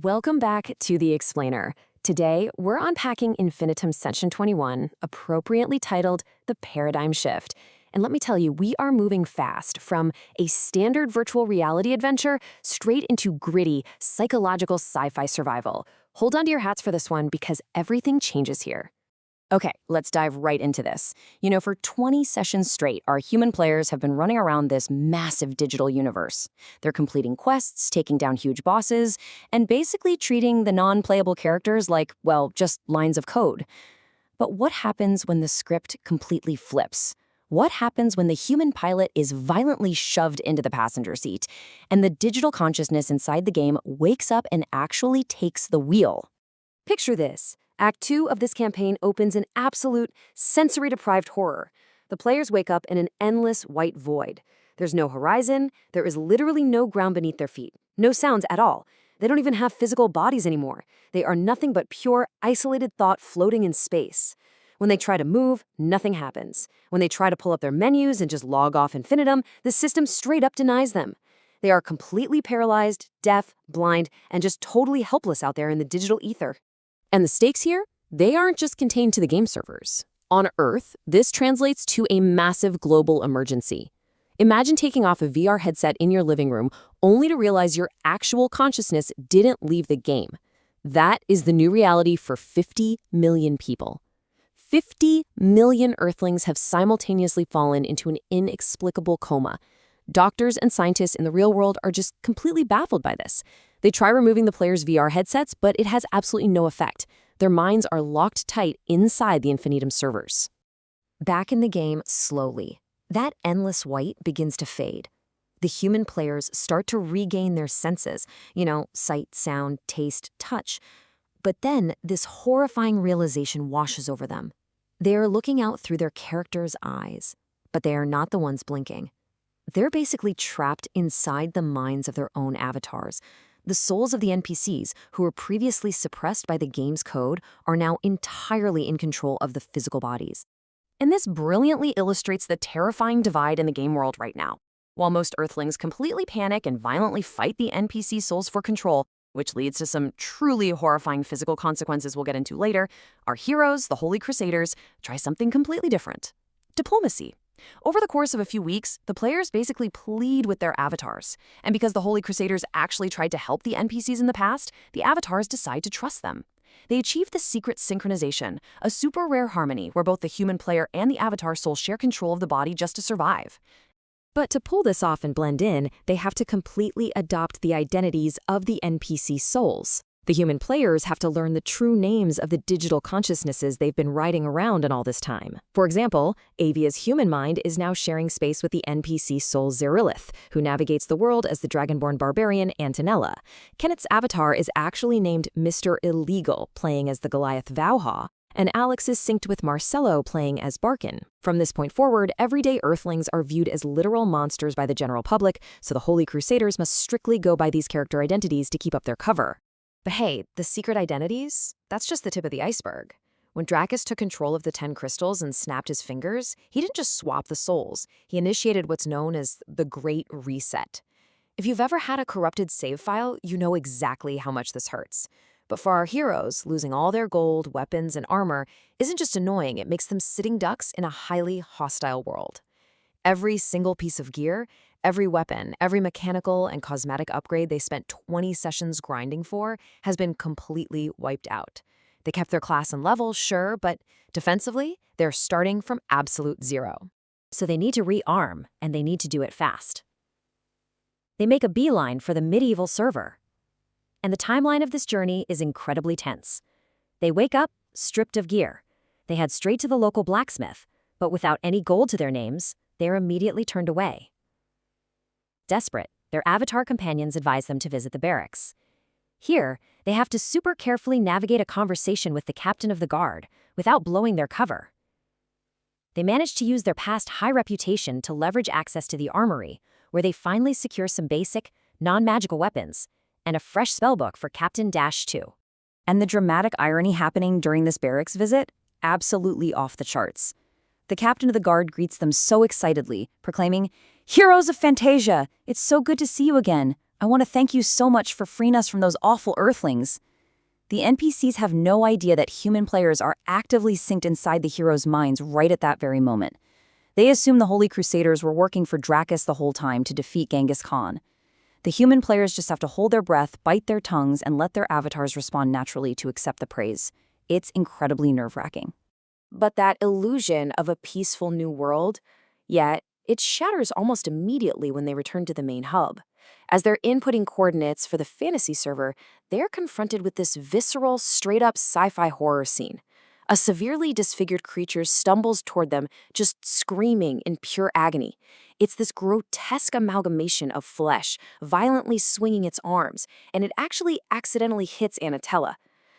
Welcome back to The Explainer. Today, we're unpacking Infinitum Session 21, appropriately titled The Paradigm Shift. And let me tell you, we are moving fast from a standard virtual reality adventure straight into gritty, psychological sci-fi survival. Hold on to your hats for this one because everything changes here. Okay, let's dive right into this. For 20 sessions straight, our human players have been running around this massive digital universe. They're completing quests, taking down huge bosses, and basically treating the non-playable characters like, well, just lines of code. But what happens when the script completely flips? What happens when the human pilot is violently shoved into the passenger seat, and the digital consciousness inside the game wakes up and actually takes the wheel? Picture this. Act 2 of this campaign opens in absolute, sensory-deprived horror. The players wake up in an endless white void. There's no horizon, there is literally no ground beneath their feet. No sounds at all. They don't even have physical bodies anymore. They are nothing but pure, isolated thought floating in space. When they try to move, nothing happens. When they try to pull up their menus and just log off infinitum, the system straight up denies them. They are completely paralyzed, deaf, blind, and just totally helpless out there in the digital ether. And the stakes here? They aren't just contained to the game servers. On Earth, this translates to a massive global emergency. Imagine taking off a VR headset in your living room only to realize your actual consciousness didn't leave the game. That is the new reality for 50 million people. 50 million Earthlings have simultaneously fallen into an inexplicable coma. Doctors and scientists in the real world are just completely baffled by this. They try removing the players' VR headsets, but it has absolutely no effect. Their minds are locked tight inside the Infinitum servers. Back in the game, slowly, that endless white begins to fade. The human players start to regain their senses, sight, sound, taste, touch. But then this horrifying realization washes over them. They are looking out through their characters' eyes, but they are not the ones blinking. They're basically trapped inside the minds of their own avatars. The souls of the NPCs, who were previously suppressed by the game's code, are now entirely in control of the physical bodies. And this brilliantly illustrates the terrifying divide in the game world right now. While most Earthlings completely panic and violently fight the NPC souls for control, which leads to some truly horrifying physical consequences we'll get into later, our heroes, the Holy Crusaders, try something completely different. Diplomacy. Over the course of a few weeks, the players basically plead with their avatars. And because the Holy Crusaders actually tried to help the NPCs in the past, the avatars decide to trust them. They achieve the secret synchronization, a super rare harmony where both the human player and the avatar soul share control of the body just to survive. But to pull this off and blend in, they have to completely adopt the identities of the NPC souls. The human players have to learn the true names of the digital consciousnesses they've been riding around in all this time. For example, Avia's human mind is now sharing space with the NPC soul Zerilith, who navigates the world as the dragonborn barbarian Antonella. Kenneth's avatar is actually named Mr. Illegal, playing as the Goliath Vauha, and Alex is synced with Marcello, playing as Barkin. From this point forward, everyday Earthlings are viewed as literal monsters by the general public, so the Holy Crusaders must strictly go by these character identities to keep up their cover. But hey, the secret identities? That's just the tip of the iceberg. When Dracus took control of the 10 crystals and snapped his fingers, he didn't just swap the souls. He initiated what's known as the Great Reset. If you've ever had a corrupted save file, you know exactly how much this hurts. But for our heroes, losing all their gold, weapons, and armor isn't just annoying, it makes them sitting ducks in a highly hostile world. Every single piece of gear, every weapon, every mechanical and cosmetic upgrade they spent 20 sessions grinding for has been completely wiped out. They kept their class and level, sure, but defensively, they're starting from absolute zero. So they need to rearm, and they need to do it fast. They make a beeline for the medieval server. And the timeline of this journey is incredibly tense. They wake up, stripped of gear. They head straight to the local blacksmith, but without any gold to their names, they're immediately turned away. Desperate, their avatar companions advise them to visit the barracks. Here, they have to super carefully navigate a conversation with the captain of the guard without blowing their cover. They manage to use their past high reputation to leverage access to the armory, where they finally secure some basic, non-magical weapons and a fresh spellbook for Captain -2. And the dramatic irony happening during this barracks visit? Absolutely off the charts. The captain of the guard greets them so excitedly, proclaiming, "Heroes of Fantasia, it's so good to see you again. I want to thank you so much for freeing us from those awful Earthlings." The NPCs have no idea that human players are actively synced inside the heroes' minds right at that very moment. They assume the Holy Crusaders were working for Dracus the whole time to defeat Genghis Khan. The human players just have to hold their breath, bite their tongues, and let their avatars respond naturally to accept the praise. It's incredibly nerve-wracking. But that illusion of a peaceful new world, yet it shatters almost immediately when they return to the main hub. As they're inputting coordinates for the fantasy server, they're confronted with this visceral, straight-up sci-fi horror scene. A severely disfigured creature stumbles toward them, just screaming in pure agony. It's this grotesque amalgamation of flesh, violently swinging its arms, and it actually accidentally hits Anatella.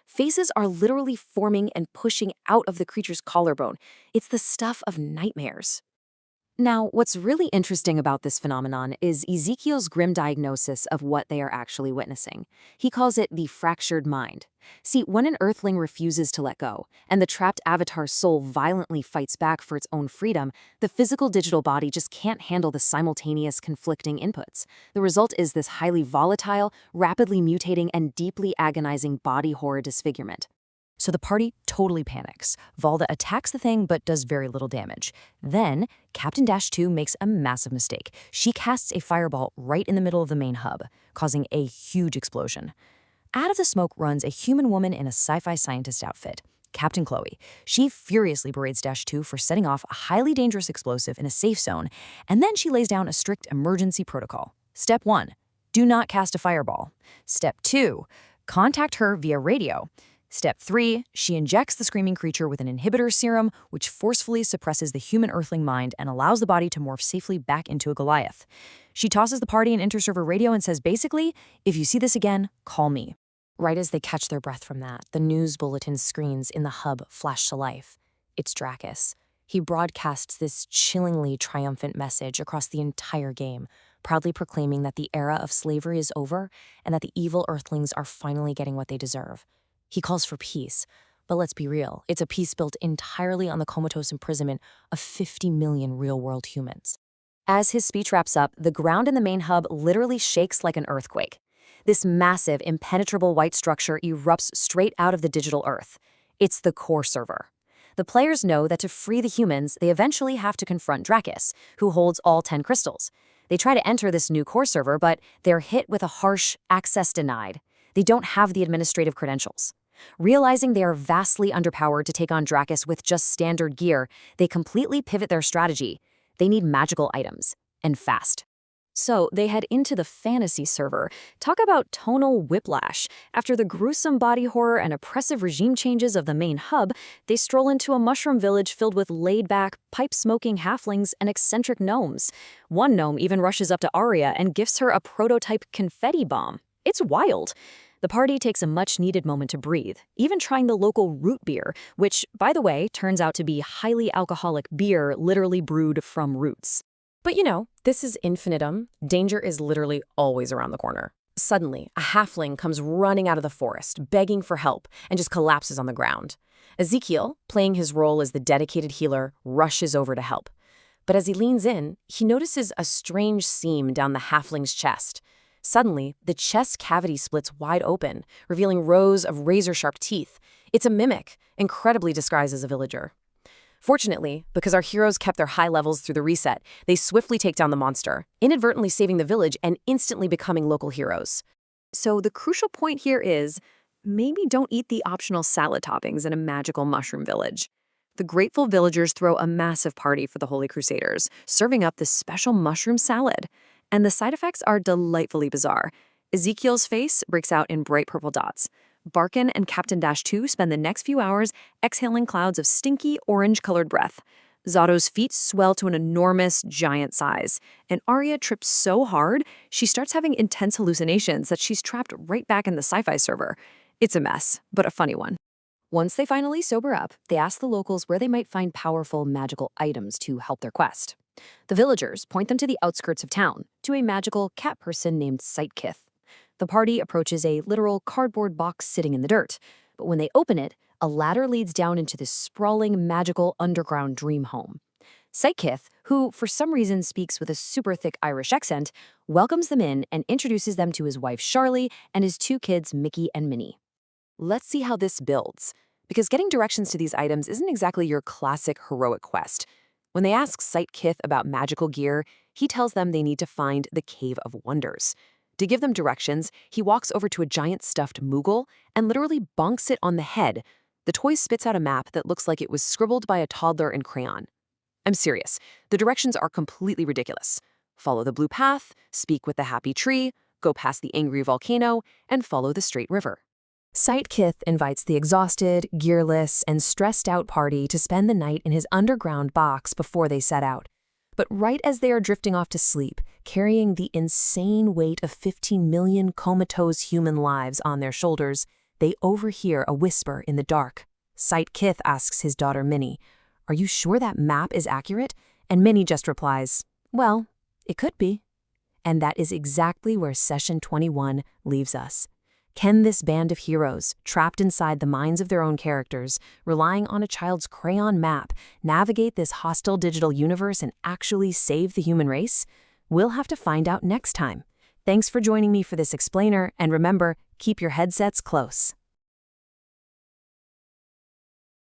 Faces are literally forming and pushing out of the creature's collarbone. It's the stuff of nightmares. Now, what's really interesting about this phenomenon is Ezekiel's grim diagnosis of what they are actually witnessing. He calls it the fractured mind. See, when an Earthling refuses to let go, and the trapped avatar's soul violently fights back for its own freedom, the physical digital body just can't handle the simultaneous conflicting inputs. The result is this highly volatile, rapidly mutating, and deeply agonizing body horror disfigurement. So the party totally panics. Valda attacks the thing but does very little damage. Then, Captain Dash 2 makes a massive mistake. She casts a fireball right in the middle of the main hub, causing a huge explosion. Out of the smoke runs a human woman in a sci-fi scientist outfit, Captain Chloe. She furiously berates Dash 2 for setting off a highly dangerous explosive in a safe zone, and then she lays down a strict emergency protocol. Step 1, do not cast a fireball. Step 2, contact her via radio. Step 3, she injects the screaming creature with an inhibitor serum, which forcefully suppresses the human Earthling mind and allows the body to morph safely back into a Goliath. She tosses the party an inter-server radio and says basically, if you see this again, call me. Right as they catch their breath from that, the news bulletin screens in the hub flash to life. It's Dracus. He broadcasts this chillingly triumphant message across the entire game, proudly proclaiming that the era of slavery is over and that the evil Earthlings are finally getting what they deserve. He calls for peace, but let's be real, it's a peace built entirely on the comatose imprisonment of 50 million real-world humans. As his speech wraps up, the ground in the main hub literally shakes like an earthquake. This massive, impenetrable white structure erupts straight out of the digital Earth. It's the core server. The players know that to free the humans, they eventually have to confront Dracus, who holds all 10 crystals. They try to enter this new core server, but they're hit with a harsh access denied. They don't have the administrative credentials. Realizing they are vastly underpowered to take on Dracus with just standard gear, they completely pivot their strategy. They need magical items, and fast. So they head into the fantasy server. Talk about tonal whiplash. After the gruesome body horror and oppressive regime changes of the main hub, they stroll into a mushroom village filled with laid-back, pipe-smoking halflings and eccentric gnomes. One gnome even rushes up to Arya and gifts her a prototype confetti bomb. It's wild. The party takes a much-needed moment to breathe, even trying the local root beer, which, by the way, turns out to be highly alcoholic beer literally brewed from roots. But you know, this is infinitum. Danger is literally always around the corner. Suddenly, a halfling comes running out of the forest, begging for help, and just collapses on the ground. Ezekiel, playing his role as the dedicated healer, rushes over to help. But as he leans in, he notices a strange seam down the halfling's chest. Suddenly, the chest cavity splits wide open, revealing rows of razor-sharp teeth. It's a mimic, incredibly disguised as a villager. Fortunately, because our heroes kept their high levels through the reset, they swiftly take down the monster, inadvertently saving the village and instantly becoming local heroes. So the crucial point here is, maybe don't eat the optional salad toppings in a magical mushroom village. The grateful villagers throw a massive party for the Holy Crusaders, serving up this special mushroom salad. And the side effects are delightfully bizarre. Ezekiel's face breaks out in bright purple dots. Barkin and Captain Dash 2 spend the next few hours exhaling clouds of stinky, orange-colored breath. Zato's feet swell to an enormous, giant size. And Arya trips so hard, she starts having intense hallucinations that she's trapped right back in the sci-fi server. It's a mess, but a funny one. Once they finally sober up, they ask the locals where they might find powerful magical items to help their quest. The villagers point them to the outskirts of town, to a magical cat person named Sightkith. The party approaches a literal cardboard box sitting in the dirt, but when they open it, a ladder leads down into this sprawling, magical underground dream home. Sight Kith, who for some reason speaks with a super thick Irish accent, welcomes them in and introduces them to his wife Charlie and his two kids Mickey and Minnie. Let's see how this builds, because getting directions to these items isn't exactly your classic heroic quest. When they ask Sight Kith about magical gear, he tells them they need to find the Cave of Wonders. To give them directions, he walks over to a giant stuffed Moogle and literally bonks it on the head. The toy spits out a map that looks like it was scribbled by a toddler in crayon. I'm serious. The directions are completely ridiculous. Follow the blue path, speak with the happy tree, go past the angry volcano, and follow the straight river. Sight Kith invites the exhausted, gearless, and stressed-out party to spend the night in his underground box before they set out. But right as they are drifting off to sleep, carrying the insane weight of 15 million comatose human lives on their shoulders, they overhear a whisper in the dark. Sight Kith asks his daughter Minnie, "Are you sure that map is accurate?" And Minnie just replies, "Well, it could be." And that is exactly where Session 21 leaves us. Can this band of heroes, trapped inside the minds of their own characters, relying on a child's crayon map, navigate this hostile digital universe and actually save the human race? We'll have to find out next time. Thanks for joining me for this explainer, and remember, keep your headsets close.